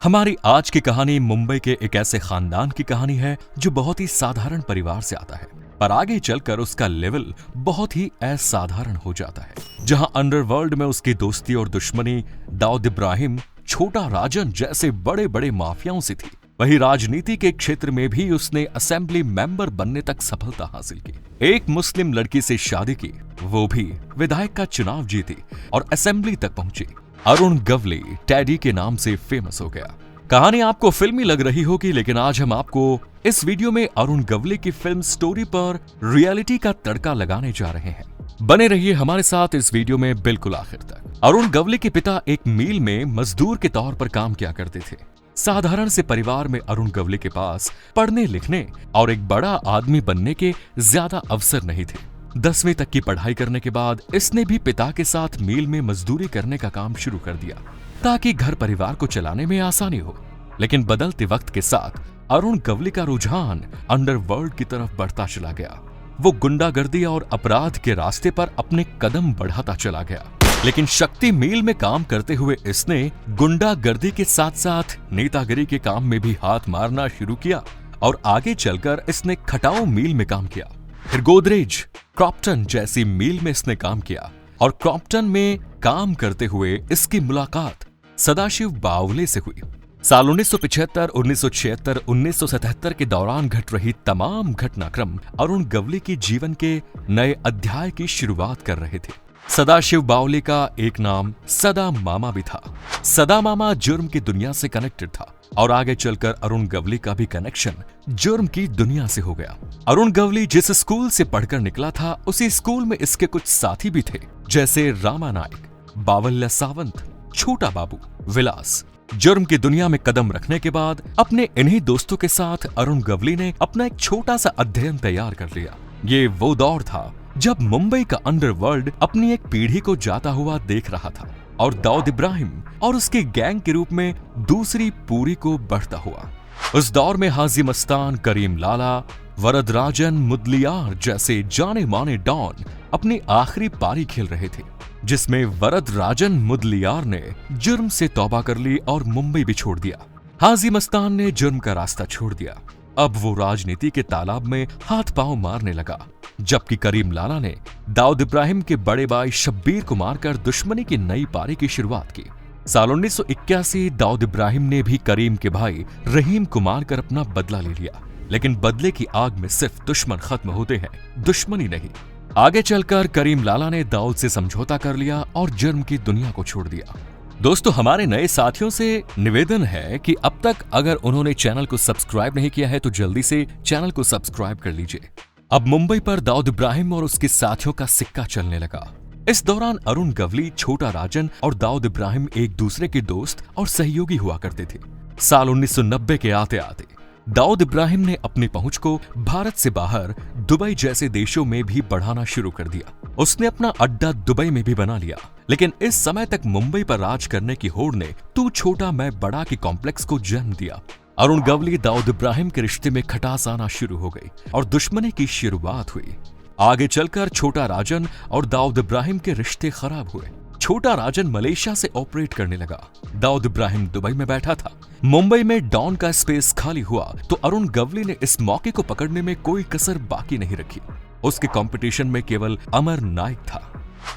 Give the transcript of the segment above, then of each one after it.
हमारी आज की कहानी मुंबई के एक ऐसे खानदान की कहानी है जो बहुत ही साधारण परिवार से आता है, पर आगे चलकर उसका लेवल बहुत ही असाधारण हो जाता है। जहां अंडरवर्ल्ड में उसकी दोस्ती और दुश्मनी दाऊद इब्राहिम, छोटा राजन जैसे बड़े बड़े माफियाओं से थी, वहीं राजनीति के क्षेत्र में भी उसने असेंबली मेंबर बनने तक सफलता हासिल की। एक मुस्लिम लड़की से शादी की, वो भी विधायक का चुनाव जीती और असेंबली तक पहुंची। अरुण गवली टैडी के नाम से फेमस हो गया। कहानी आपको फिल्मी लग रही होगी, लेकिन आज हम आपको इस वीडियो में अरुण गवली की फिल्म स्टोरी पर रियलिटी का तड़का लगाने जा रहे हैं। बने रहिए हमारे साथ इस वीडियो में बिल्कुल आखिर तक। अरुण गवली के पिता एक मिल में मजदूर के तौर पर काम किया करते थे। साधारण से परिवार में अरुण गवली के पास पढ़ने लिखने और एक बड़ा आदमी बनने के ज्यादा अवसर नहीं थे। 10वीं तक की पढ़ाई करने के बाद इसने भी पिता के साथ मिल में मजदूरी करने का काम शुरू कर दिया ताकि घर परिवार को चलाने में आसानी हो। लेकिन बदलते वक्त के साथ अरुण गवली का रुझान अंडरवर्ल्ड की तरफ बढ़ता चला गया। वो गुंडागर्दी और अपराध के रास्ते पर अपने कदम बढ़ाता चला गया। लेकिन शक्ति मिल में काम करते हुए इसने गुंडागर्दी के साथ साथ नेतागिरी के काम में भी हाथ मारना शुरू किया और आगे चलकर इसने खटाऊ मिल में काम किया। फिर गोदरेज, क्रॉम्पटन जैसी मिल में इसने काम किया और क्रॉम्पटन में काम करते हुए इसकी मुलाकात सदाशिव बावले से हुई। साल 1975, 1976, 1977 के दौरान घट रही तमाम घटनाक्रम अरुण गवली की जीवन के नए अध्याय की शुरुआत कर रहे थे। सदाशिव बावले का एक नाम सदा मामा भी था। सदा मामा जुर्म की दुनिया से कनेक्टेड था और आगे चलकर अरुण गवली का भी कनेक्शन जुर्म की दुनिया से हो गया। अरुण गवली जिस स्कूल से पढ़कर निकला था, उसी स्कूल में इसके कुछ साथी भी थे, जैसे रामा नायक, बावल्या सावंत, छोटा बाबू, विलास। जुर्म की दुनिया में कदम रखने के बाद अपने इन्हीं दोस्तों के साथ अरुण गवली ने अपना एक छोटा सा अध्ययन तैयार कर लिया। ये वो दौर था जब मुंबई का अंडरवर्ल्ड अपनी एक पीढ़ी को जाता हुआ देख रहा था और दाऊद इब्राहिम और उसके गैंग के रूप में दूसरी पूरी को बढ़ता हुआ। उस दौर में हाजी मस्तान, करीम लाला, वरदराजन मुदलियार जैसे जाने माने डॉन अपनी आखिरी पारी खेल रहे थे, जिसमें वरदराजन मुदलियार ने जुर्म से तौबा कर ली और मुंबई भी छोड़ दिया। हाजी मस्तान ने जुर्म का रास्ता छोड़ दिया। अब वो राजनीति के तालाब में हाथ पांव मारने लगा, जबकि करीम लाला ने दाऊद इब्राहिम के बड़े भाई शब्बीर को मारकर दुश्मनी की नई पारी की शुरुआत की। साल 1981 दाऊद इब्राहिम ने भी करीम के भाई रहीम को मारकर अपना बदला ले लिया। लेकिन बदले की आग में सिर्फ दुश्मन खत्म होते हैं, दुश्मनी नहीं। आगे चलकर करीम लाला ने दाऊद से समझौता कर लिया और जुर्म की दुनिया को छोड़ दिया। दोस्तों, हमारे नए साथियों से निवेदन है कि अब तक अगर उन्होंने चैनल को सब्सक्राइब नहीं किया है तो जल्दी से चैनल को सब्सक्राइब कर लीजिए। अब मुंबई पर दाऊद इब्राहिम और उसके साथियों का सिक्का चलने लगा। इस दौरान अरुण गवली, छोटा राजन और दाऊद इब्राहिम एक दूसरे के दोस्त और सहयोगी हुआ करते थे। साल 1990 के आते आते दाऊद इब्राहिम ने अपनी पहुंच को भारत से बाहर दुबई जैसे देशों में भी बढ़ाना शुरू कर दिया। उसने अपना अड्डा दुबई में भी बना लिया। लेकिन इस समय तक मुंबई पर राज करने की होड़ ने तू छोटा मैं बड़ा के कॉम्प्लेक्स को जन्म दिया। अरुण गवली दाऊद इब्राहिम के रिश्ते में खटास आना शुरू हो गई और दुश्मनी की शुरुआत हुई। आगे चलकर छोटा राजन और दाऊद इब्राहिम के रिश्ते खराब हुए। छोटा राजन मलेशिया से ऑपरेट करने लगा, दाऊद इब्राहिम दुबई में बैठा था। मुंबई में डॉन का स्पेस खाली हुआ तो अरुण गवली ने इस मौके को पकड़ने में कोई कसर बाकी नहीं रखी। उसके कंपटीशन में केवल अमर नायक था।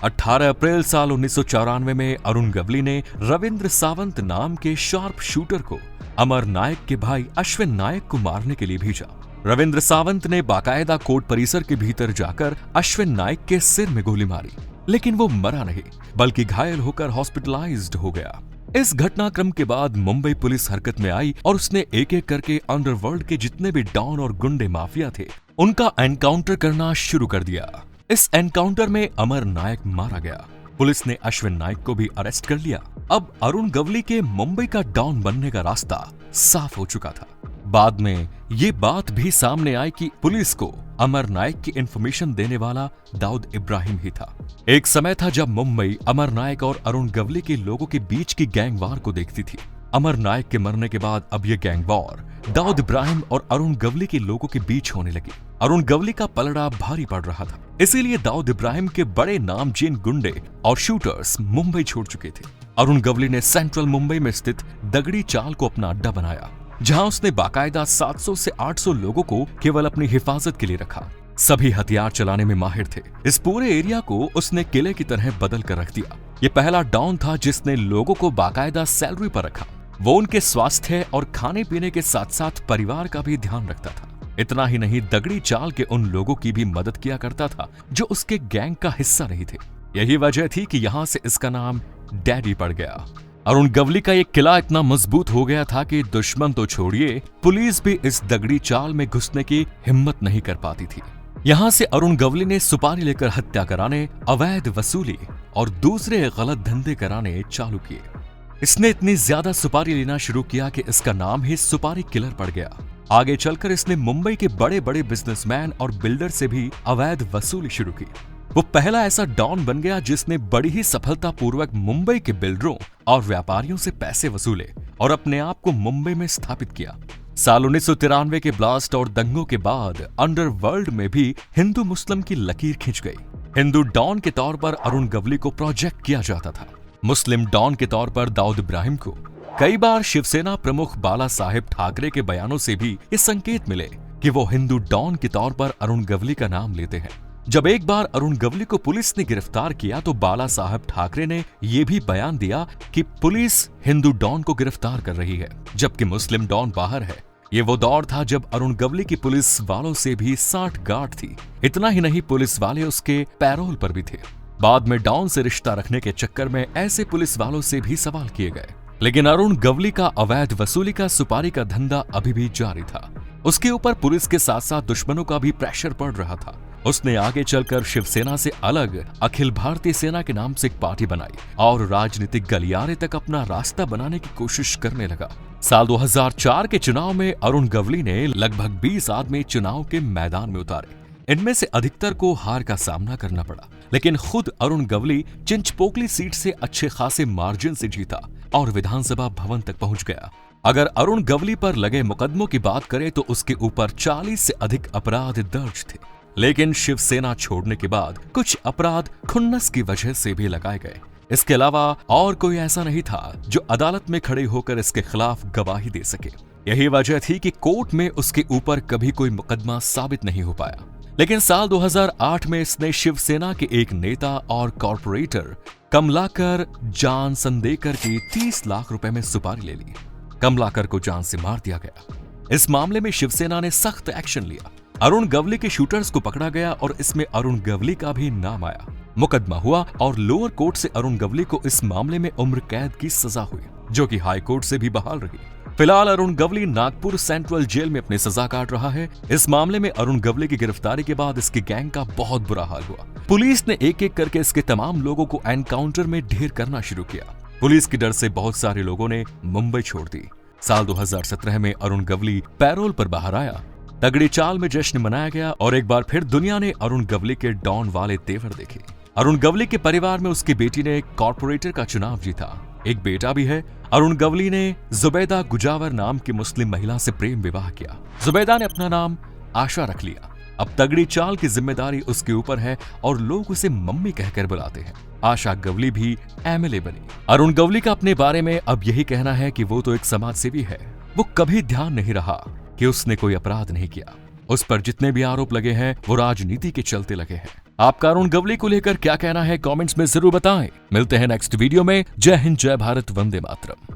18 अप्रैल साल 1994 में अरुण गवली ने रविंद्र सावंत नाम के शार्प शूटर को अमर नायक के भाई अश्विन नायक को मारने के लिए भेजा। रविंद्र सावंत ने बाकायदा कोर्ट परिसर के भीतर जाकर अश्विन नायक के सिर में गोली मारी, लेकिन वो मरा नहीं बल्कि घायल होकर हॉस्पिटलाइज्ड हो गया। इस घटनाक्रम के बाद मुंबई पुलिस हरकत में आई और उसने एक एक करके अंडरवर्ल्ड के जितने भी डॉन और गुंडे माफिया थे उनका एनकाउंटर करना शुरू कर दिया। इस एनकाउंटर में अमर नायक मारा गया। पुलिस ने अश्विन नायक को भी अरेस्ट कर लिया। अब अरुण गवली के मुंबई का डॉन बनने का रास्ता साफ हो चुका था। बाद में ये बात भी सामने आई कि पुलिस को अमर नायक की इंफॉर्मेशन देने वाला दाऊद इब्राहिम ही था। एक समय था जब मुंबई अमर नायक और अरुण गवली के लोगों के बीच की गैंग वार को देखती थी। अमर नायक के मरने के बाद अब ये गैंग वॉर दाऊद इब्राहिम और अरुण गवली के लोगों के बीच होने लगी। अरुण गवली का पलड़ा भारी पड़ रहा था, इसीलिए दाऊद इब्राहिम के बड़े नामचीन गुंडे और शूटर्स मुंबई छोड़ चुके थे। अरुण गवली ने सेंट्रल मुंबई में स्थित दगड़ी चाल को अपना अड्डा बनाया, जहां उसने बाकायदा 700 से 800 लोगों को केवल अपनी हिफाजत के लिए रखा। सभी हथियार चलाने में माहिर थे। इस पूरे एरिया को उसने किले की तरह बदल कर रख दिया। ये पहला डॉन था जिसने लोगों को बाकायदा सैलरी पर रखा। वो उनके स्वास्थ्य और खाने पीने के साथ साथ परिवार का भी ध्यान रखता था। इतना ही नहीं, दगड़ी चाल के उन लोगों की भी मदद किया करता था जो उसके गैंग का हिस्सा नहीं थे। यही वजह थी कि यहाँ से इसका नाम डैडी पड़ गया। अरुण गवली का ये किला इतना मजबूत हो गया था कि दुश्मन तो छोड़िए, पुलिस भी इस दगड़ी चाल में घुसने की हिम्मत नहीं कर पाती थी। यहाँ से अरुण गवली ने सुपारी लेकर हत्या कराने, अवैध वसूली और दूसरे गलत धंधे कराने चालू किए। इसने इतनी ज्यादा सुपारी लेना शुरू किया कि इसका नाम ही सुपारी किलर पड़ गया। आगे चलकर इसने मुंबई के बड़े बड़े बिजनेसमैन और बिल्डर से भी अवैध वसूली शुरू की। वो पहला ऐसा डॉन बन गया जिसने बड़ी ही सफलतापूर्वक मुंबई के बिल्डरों और व्यापारियों से पैसे वसूले और अपने आप को मुंबई में स्थापित किया। साल 1993 के ब्लास्ट और दंगों के बाद अंडरवर्ल्ड में भी हिंदू मुस्लिम की लकीर खिंच गई। हिंदू डॉन के तौर पर अरुण गवली को प्रोजेक्ट किया जाता था। मुस्लिम डॉन के तौर पर दाऊद इब्राहिम को। कई बार शिवसेना प्रमुख बाला साहेब ठाकरे के बयानों से भी ये संकेत मिले कि वो हिंदू डॉन के तौर पर अरुण गवली का नाम लेते हैं। जब एक बार अरुण गवली को पुलिस ने गिरफ्तार किया तो बाला साहब ठाकरे ने यह भी बयान दिया कि पुलिस हिंदू डॉन को गिरफ्तार कर रही है, जबकि मुस्लिम डॉन बाहर है। ये वो दौर था जब अरुण गवली की पुलिस वालों से भी 60 गांठ थी। इतना ही नहीं, पुलिस वाले उसके पैरोल पर भी थे। बाद में डॉन से रिश्ता रखने के चक्कर में ऐसे पुलिस वालों से भी सवाल किए गए, लेकिन अरुण गवली का अवैध वसूली का सुपारी का धंधा अभी भी जारी था। उसके ऊपर पुलिस के साथ साथ दुश्मनों का भी प्रेशर पड़ रहा था। उसने आगे चलकर शिवसेना से अलग अखिल भारतीय सेना के नाम से एक पार्टी बनाई और राजनीतिक गलियारे तक अपना रास्ता बनाने की कोशिश करने लगा। साल 2004 के चुनाव में अरुण गवली ने लगभग 20 आदमी चुनाव के मैदान में उतारे। इनमें से अधिकतर को हार का सामना करना पड़ा, लेकिन खुद अरुण गवली चिंचपोकली सीट से अच्छे खासे मार्जिन से जीता और विधानसभा भवन तक पहुंच गया। अगर अरुण गवली पर लगे मुकदमों की बात करें तो उसके ऊपर 40 से अधिक अपराध दर्ज थे, लेकिन शिवसेना छोड़ने के बाद कुछ अपराध खुन्नस की वजह से भी लगाए गए। इसके अलावा और कोई ऐसा नहीं था जो अदालत में खड़े होकर इसके खिलाफ गवाही दे सके। यही वजह थी कि कोर्ट में उसके ऊपर कभी कोई मुकदमा साबित नहीं हो पाया। लेकिन साल 2008 में इसने शिवसेना के एक नेता और कॉर्पोरेटर कमलाकर जान संदेकर की 30 लाख रुपए में सुपारी ले ली। कमलाकर को जान से मार दिया गया। इस मामले में शिवसेना ने सख्त एक्शन लिया। अरुण गवली के शूटर्स को पकड़ा गया और इसमें अरुण गवली का भी नाम आया। मुकदमा हुआ और लोअर कोर्ट से अरुण गवली को इस मामले में उम्र कैद की सजा हुई, जो कि हाई कोर्ट से भी बहाल रही। फिलहाल अरुण गवली नागपुर सेंट्रल जेल में अपनी सजा काट रहा है। इस मामले में अरुण गवली की गिरफ्तारी के बाद इसके गैंग का बहुत बुरा हाल हुआ। पुलिस ने एक एक करके इसके तमाम लोगों को एनकाउंटर में ढेर करना शुरू किया। पुलिस के डर से बहुत सारे लोगों ने मुंबई छोड़ दी। साल 2017 में अरुण गवली पैरोल पर बाहर आया। दगड़ी चाल में जश्न मनाया गया और एक बार फिर दुनिया ने अरुण गवली के डॉन वाले तेवर देखे। अरुण गवली के परिवार में उसकी बेटी ने कॉर्पोरेटर का चुनाव जीता। एक बेटा भी है। अरुण गवली ने जुबैदा गुजावर नाम की मुस्लिम महिला से प्रेम विवाह किया। जुबैदा ने अपना नाम आशा रख लिया। अब तगड़ी चाल की जिम्मेदारी उसके ऊपर है और लोग उसे मम्मी कहकर बुलाते हैं। आशा गवली भी एमएलए बनी। अरुण गवली का अपने बारे में अब यही कहना है कि वो तो एक समाज सेवी है। वो कभी ध्यान नहीं रहा कि उसने कोई अपराध नहीं किया। उस पर जितने भी आरोप लगे हैं वो राजनीति के चलते लगे हैं। आपका अरुण गवली को लेकर क्या कहना है कमेंट्स में जरूर बताएं। मिलते हैं नेक्स्ट वीडियो में। जय हिंद, जय भारत, वंदे मातरम।